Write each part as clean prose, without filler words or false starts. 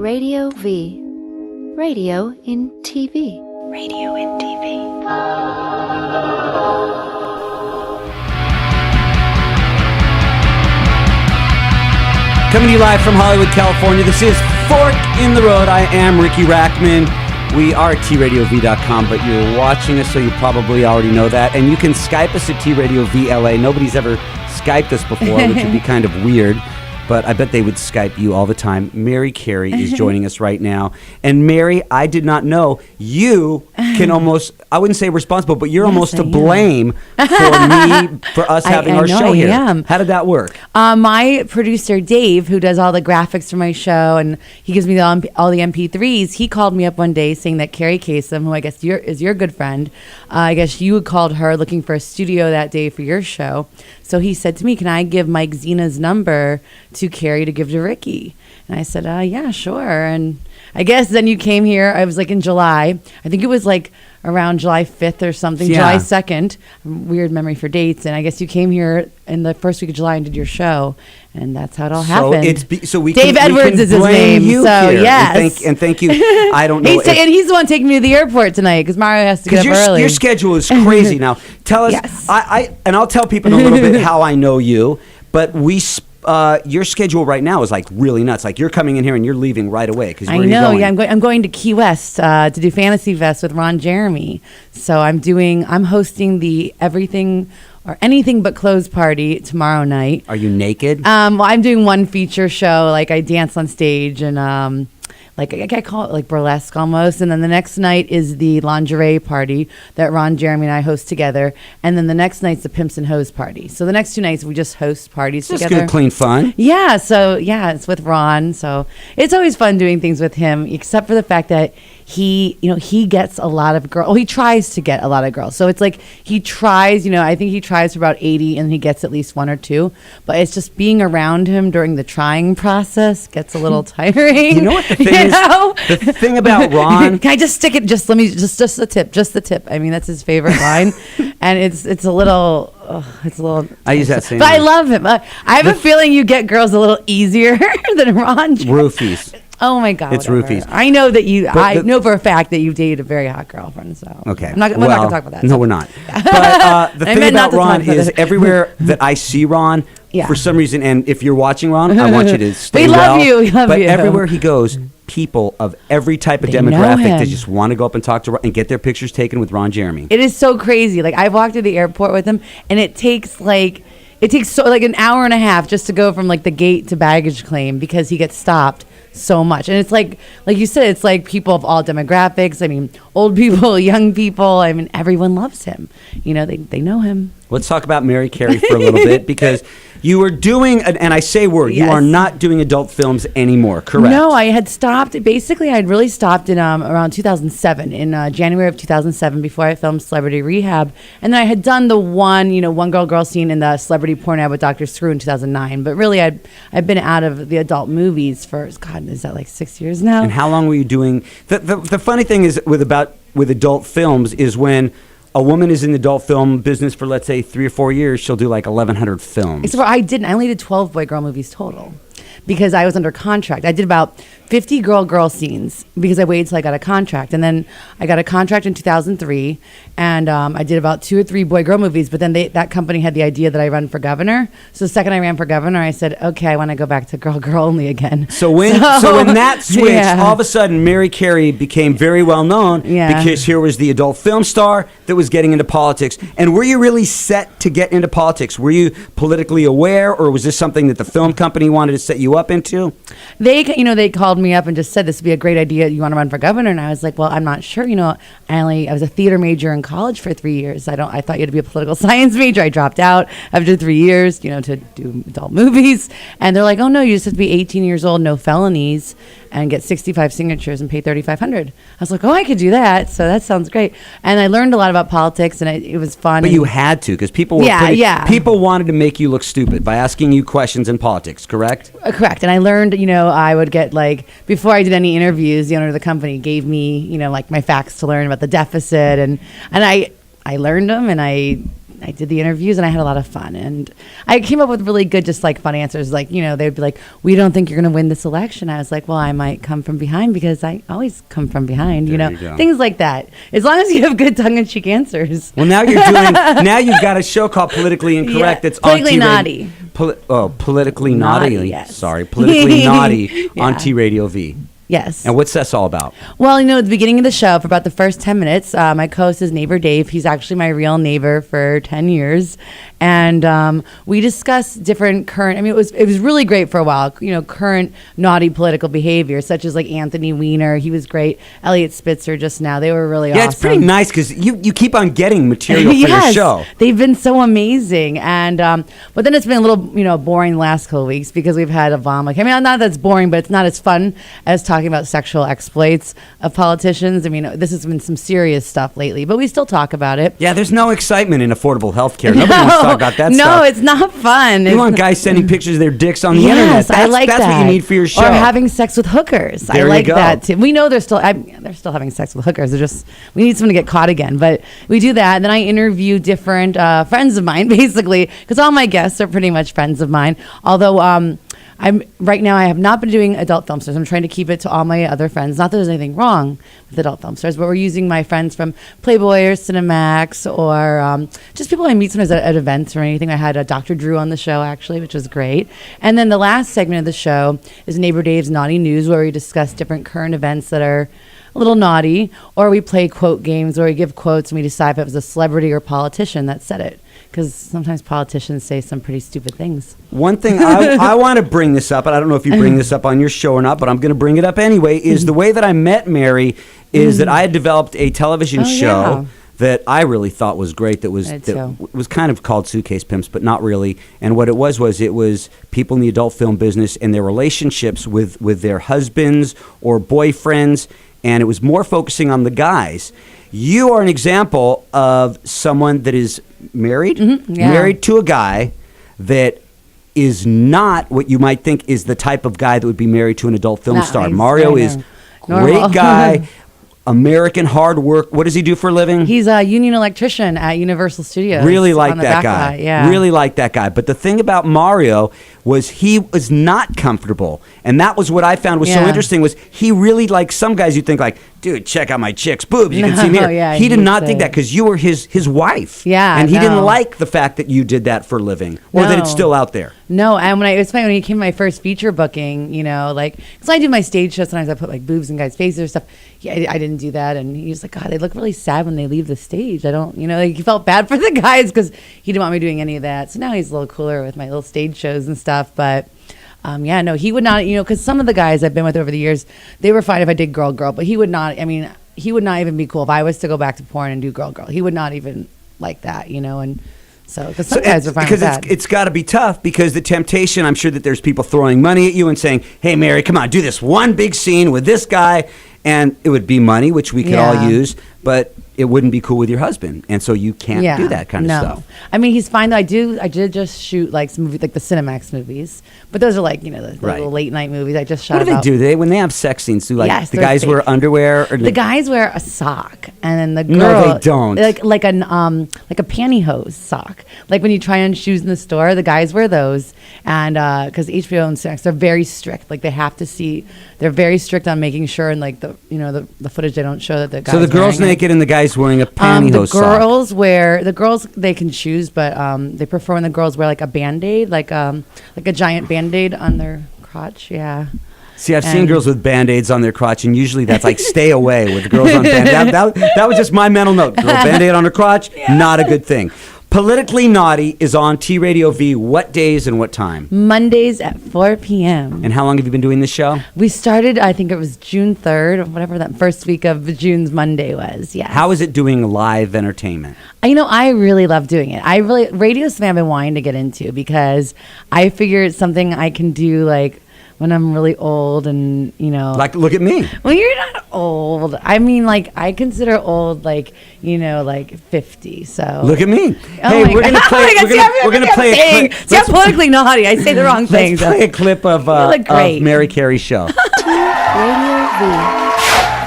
Radio V. Radio in TV. Radio in TV. Coming to you live from Hollywood, California. This is Fork in the Road. I am Riki Rachtman. We are at TradioV.com, but you're watching us, so you probably already know that. And you can Skype us at TradioVLA. Nobody's ever Skyped us before, which would be kind of weird, but I bet they would Skype you all the time. Mary Carey is joining us right now. And Mary, I did not know you can almost, I wouldn't say responsible, but you're almost to blame for us having our show here. How did that work? My producer, Dave, who does all the graphics for my show, and he gives me all the MP3s, he called me up one day saying that Carey Kasem, who I guess is your good friend, I guess you had called her looking for a studio that day for your show. So he said to me, can I give Mike Zena's number to Carey to give to Riki? And I said, yeah, sure. And I guess then you came here. I was like in July. I think it was like around July 5th or something, July 2nd. Weird memory for dates. And I guess you came here in the first week of July and did your show. And that's how it all happened. Dave Edwards is his name. So, here. Yes. And thank you. I don't know. And he's the one taking me to the airport tonight because Mario has to get up early. Your schedule is crazy now. Tell us. Yes. And I'll tell people in a little bit how I know you. But your schedule right now is like really nuts. Like you're coming in here and you're leaving right away. I know. Yeah, I'm going to Key West to do Fantasy Fest with Ron Jeremy. So I'm hosting the Everything or Anything But Clothes party tomorrow night. Are you naked? Well, I'm doing one feature show. Like I dance on stage and like I call it like burlesque almost. And then the next night is the lingerie party that Ron Jeremy and I host together. And then the next night's the Pimps and Hoes party. So the next 2 nights we just host parties together. Just good, clean fun. Yeah. So yeah, it's with Ron. So it's always fun doing things with him, except for the fact that he gets a lot of girls. Well, he tries to get a lot of girls. So it's like he tries, I think he tries for about 80 and he gets at least 1 or 2. But it's just being around him during the trying process gets a little tiring. You know what the thing is? The thing about Ron. Can I just stick it? Just the tip. I mean, that's his favorite line. And it's a little. I use that same. But I love him. I have a feeling you get girls a little easier than Ron. Roofies. Oh my God! It's whatever. roofies. I know that you. I know for a fact that you've dated a very hot girlfriend. So okay, we're not going to talk about that. No, we're not. But the thing about Ron is everywhere that I see Ron, for some reason, and if you're watching Ron, I want you to stay well. We love you. Everywhere he goes, people of every type of demographic, they just want to go up and talk to Ron and get their pictures taken with Ron Jeremy. It is so crazy. Like I've walked to the airport with him, and it takes an hour and a half just to go from like the gate to baggage claim because he gets stopped so much. And it's like you said, it's like people of all demographics. I mean, old people, young people. I mean, everyone loves him. They know him. Let's talk about Mary Carey for a little bit because you were doing, and I say you are not doing adult films anymore, correct? No, I had stopped. Basically, I had really stopped in around 2007, in January of 2007, before I filmed Celebrity Rehab. And then I had done the one girl scene in the Celebrity Porn ad with Dr. Screw in 2009. But really, I've been out of the adult movies for, God, is that like 6 years now? And how long were you doing? The funny thing is with adult films is when a woman is in the adult film business for, let's say, 3 or 4 years, she'll do like 1,100 films. Except for I only did 12 boy-girl movies total because I was under contract. I did about 50 girl scenes because I waited till I got a contract. And then I got a contract in 2003, and I did about 2 or 3 boy-girl movies. But then that company had the idea that I run for governor. So the second I ran for governor, I said, okay, I want to go back to girl only again. So when that switched, all of a sudden, Mary Carey became very well known because here was the adult film star that was getting into politics. And were you really set to get into politics? Were you politically aware, or was this something that the film company wanted to set you up into? They called me up and just said, this would be a great idea. You want to run for governor? And I was like, well, I'm not sure. I was a theater major in college for 3 years. I thought you had to be a political science major. I dropped out after 3 years, to do adult movies. And they're like, oh no, you just have to be 18 years old, no felonies, and get 65 signatures and pay $3,500. I was like, oh, I could do that. So that sounds great. And I learned a lot about politics, and it was fun. But you had to, because people people wanted to make you look stupid by asking you questions in politics, correct? Correct. And I learned, I would get before I did any interviews, the owner of the company gave me, my facts to learn about the deficit, and I learned them, and I I did the interviews and I had a lot of fun, and I came up with really good, just like fun answers. Like, you know, they'd be like, "We don't think you're going to win this election." I was like, "Well, I might come from behind because I always come from behind." There you know, you go. things like that. As long as you have good tongue-in-cheek answers. Well, now you're doing. Now you've got a show called Politically Incorrect. That's Politically on Naughty. Politically Naughty. Yes. Sorry, Politically Naughty on Yeah. TradioV. Yes. And what's this all about? Well, you know, at the beginning of the show, for about the first 10 minutes, my co-host is neighbor Dave. He's actually my real neighbor for 10 years. And we discuss different current, I mean, it was really great for a while, you know, current naughty political behavior, such as like Anthony Weiner. He was great. Elliot Spitzer just now. They were really awesome. Yeah, it's pretty nice because you keep on getting material for Yes, your show. they've been so amazing. And but then it's been a little, you know, boring the last couple of weeks because we've had Obama. I mean, not that it's boring, but it's not as fun as talking about sexual exploits of politicians. I mean, this has been some serious stuff lately, but we still talk about it. Yeah, there's no excitement in affordable health care. Nobody wants to talk about that stuff. No, it's not fun. You want guys sending pictures of their dicks on the internet. Yes, I like that. That's what you need for your show. Or having sex with hookers. There I you like go. that too. We know they're still having sex with hookers. They're just, we need someone to get caught again. But we do that. And then I interview different friends of mine, basically, because all my guests are pretty much friends of mine. Although right now I have not been doing adult film stars. I'm trying to keep it to all my other friends. Not that there's anything wrong with adult film stars, but we're using my friends from Playboy or Cinemax or just people I meet sometimes at events or anything. I had Dr. Drew on the show actually, which was great. And then the last segment of the show is Neighbor Dave's Naughty News, where we discuss different current events that are a little naughty, or we play quote games where we give quotes and we decide if it was a celebrity or politician that said it. Because sometimes politicians say some pretty stupid things. One thing I want to bring this up, and I don't know if you bring this up on your show or not, but I'm going to bring it up anyway, is the way that I met Mary is that I had developed a television show that I really thought was great that was kind of called Suitcase Pimps, but not really. And what it was people in the adult film business and their relationships with their husbands or boyfriends, and it was more focusing on the guys. You are an example of someone that is married, married to a guy that is not what you might think is the type of guy that would be married to an adult film star. Mario is great guy, American hard work. What does he do for a living? He's a union electrician at Universal Studios. Really like that guy. Really like that guy. But the thing about Mario was he was not comfortable. And that was what I found was so interesting was he really, like some guys you think like, dude, check out my chick's boobs. You can see me here. He did not think that because you were his wife. Yeah, and he didn't like the fact that you did that for a living or that it's still out there. No, and it was funny when he came to my first feature booking, you know, like, because I do my stage shows, sometimes I put like boobs in guys' faces or stuff. Yeah, I didn't do that. And he was like, God, they look really sad when they leave the stage. I don't, you know, like he felt bad for the guys because he didn't want me doing any of that. So now he's a little cooler with my little stage shows and stuff. But no, he would not, you know, because some of the guys I've been with over the years, they were fine if I did girl, but he would not, I mean, he would not even be cool if I was to go back to porn and do girl. He would not even like that, you know, and so, because some guys are fine with that. It's got to be tough because the temptation, I'm sure that there's people throwing money at you and saying, hey, Mary, come on, do this one big scene with this guy. And it would be money, which we could all use, but it wouldn't be cool with your husband. And so you can't do that kind of stuff. I mean, he's fine though. I did just shoot like some movies, like the Cinemax movies, but those are like, you know, the little late night movies. I just shot. What do they do? When they have sex scenes, do like the guys fake. wear underwear? Or the guys wear a sock, and then the girl. No, they don't. Like a pantyhose sock. Like when you try on shoes in the store, the guys wear those, and because HBO and Cinemax, they're very strict. Like they have to see. They're very strict on making sure, and like the footage they don't show that the guys. So the girl's naked and the guy's wearing a pantyhose sock. The girls they can choose, but they prefer when the girls wear like a Band-Aid, like a giant Band-Aid on their crotch. Yeah. See, I've seen girls with Band-Aids on their crotch, and usually that's like stay away with girls on Band-Aid. That was just my mental note. Girl Band-Aid on her crotch, not a good thing. Politically Naughty is on TradioV. What days and what time? Mondays at 4 p.m. And how long have you been doing this show? We started, I think it was June 3rd, or whatever that first week of June's Monday was. Yeah. How is it doing live entertainment? You know, I really love doing it. Radio is something I've been wanting to get into because I figure it's something I can do like when I'm really old and, you know. Like, look at me. Well, you're not old. I mean, like, I consider old, like, you know, like 50, so. Look at me. Oh hey, we're going to play, we're going to play a clip. See, I'm politically naughty. I say the wrong things. Let's play a clip of Mary Carey's show. Radio V.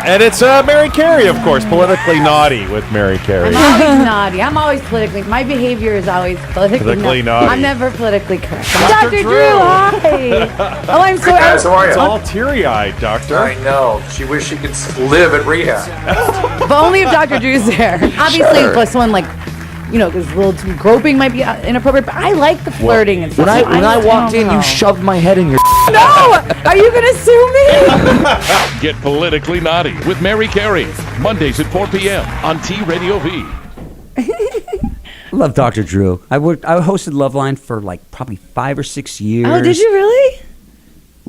And it's Mary Carey, of course, politically naughty with Mary Carey. I'm always naughty. I'm always politically. My behavior is always politically naughty. I'm never politically correct. Dr. Drew, hi. Oh, I'm so. Guys, how are you? It's all teary-eyed, Doctor. I know. She wished she could live at rehab. But only if Dr. Drew's there. Obviously, if someone like, because a little groping might be inappropriate. But I like the flirting and stuff. When I walked in, you shoved my head in your. No! Are you gonna sue me? Get politically naughty with Mary Carey. Mondays at 4 p.m. on TradioV. Love Dr. Drew. I hosted Loveline for like probably 5 or 6 years. Oh, did you really?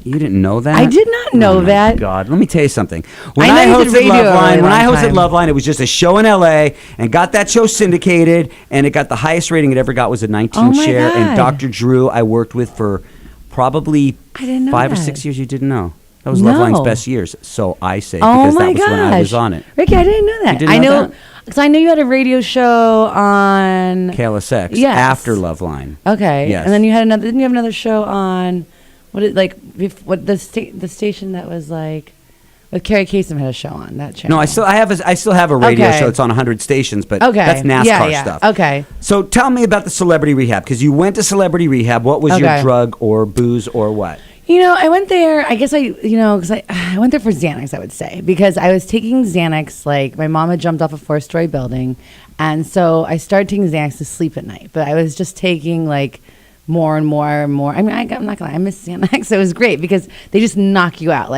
You didn't know that? I did not know that. God, let me tell you something. When I hosted Loveline, it was just a show in LA and got that show syndicated, and it got the highest rating it ever got was a 19 share. God. And Dr. Drew, I worked with for probably 5 or 6 years. You didn't know. That was Loveline's best years. So I say, because that was when I was on it. Ricky, I didn't know that. You didn't know that? Because I knew you had a radio show on KLSX after Loveline. Okay. Yes. And then you had another. Didn't you have another show on the station that was like with Carey Kasem had a show on that channel? No, I still have a radio show. It's on 100 stations, but that's NASCAR stuff. Okay. So tell me about the celebrity rehab, because you went to celebrity rehab. What was your drug or booze or what? I went there, I guess because I went there for Xanax, I would say, because I was taking Xanax, like my mom had jumped off a 4-story building, and so I started taking Xanax to sleep at night, but I was just taking like more and more and more. I mean, I'm not gonna lie, I miss Xanax. So it was great because they just knock you out.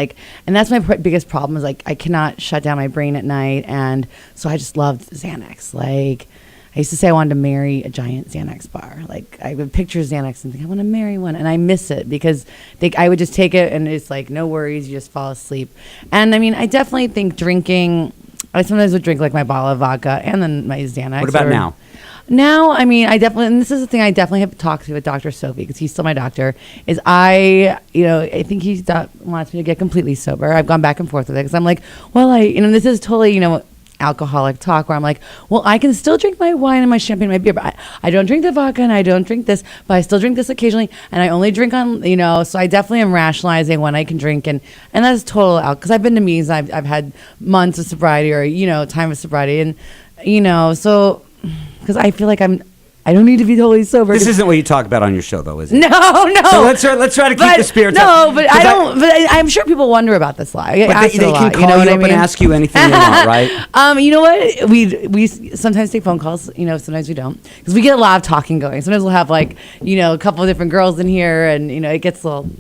And that's my biggest problem is I cannot shut down my brain at night, and so I just loved Xanax. I used to say I wanted to marry a giant Xanax bar. I would picture Xanax and think I want to marry one, and I miss it because I would just take it and it's like no worries, you just fall asleep. And I mean, I definitely think drinking. I sometimes would drink like my bottle of vodka and then my Xanax. What about now? Now, I mean, and this is the thing I definitely have talked to with Dr. Sophie, because he's still my doctor, is I think he wants me to get completely sober. I've gone back and forth with it because I'm like, well, this is totally, alcoholic talk where I'm like, well, I can still drink my wine and my champagne and my beer, but I don't drink the vodka and I don't drink this, but I still drink this occasionally, and I only drink on, so I definitely am rationalizing when I can drink, and that's total alcohol, because I've been to meetings, I've had months of sobriety or, time of sobriety, and, so, because I feel like I don't need to be totally sober. This isn't what you talk about on your show, though, is it? No. So let's try to keep the spirits up. No, but I don't. But I'm sure people wonder about this lie. But they can call you up and ask you anything they want, right? You know what? We sometimes take phone calls. Sometimes we don't, because we get a lot of talking going. Sometimes we'll have a couple of different girls in here, and it gets a little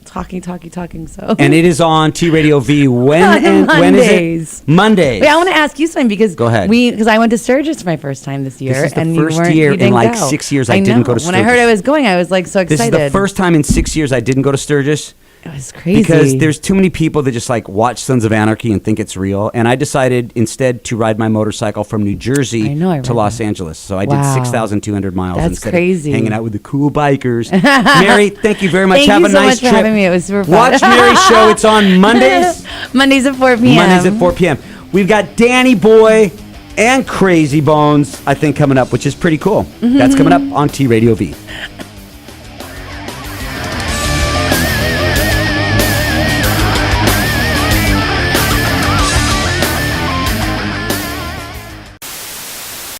talking. So. And it is on TradioV. When is it? Mondays. Wait, I want to ask you something, because go ahead. Because I went to Sturgis for my first time this year. This is the first year in 6 years I didn't go to Sturgis. When I heard I was going, I was so excited. This is the first time in 6 years I didn't go to Sturgis. It was crazy. Because there's too many people that just watch Sons of Anarchy and think it's real. And I decided instead to ride my motorcycle from New Jersey to Los Angeles. So I did 6,200 miles instead of hanging out with the cool bikers. Mary, thank you very much. Have a nice trip. Thank you so much for having me. It was super fun. Watch Mary's show. It's on Mondays. Mondays at 4 p.m. Mondays at 4 p.m. We've got Danny Boy and Crazy Bones, I think, coming up, which is pretty cool. That's coming up on TradioV.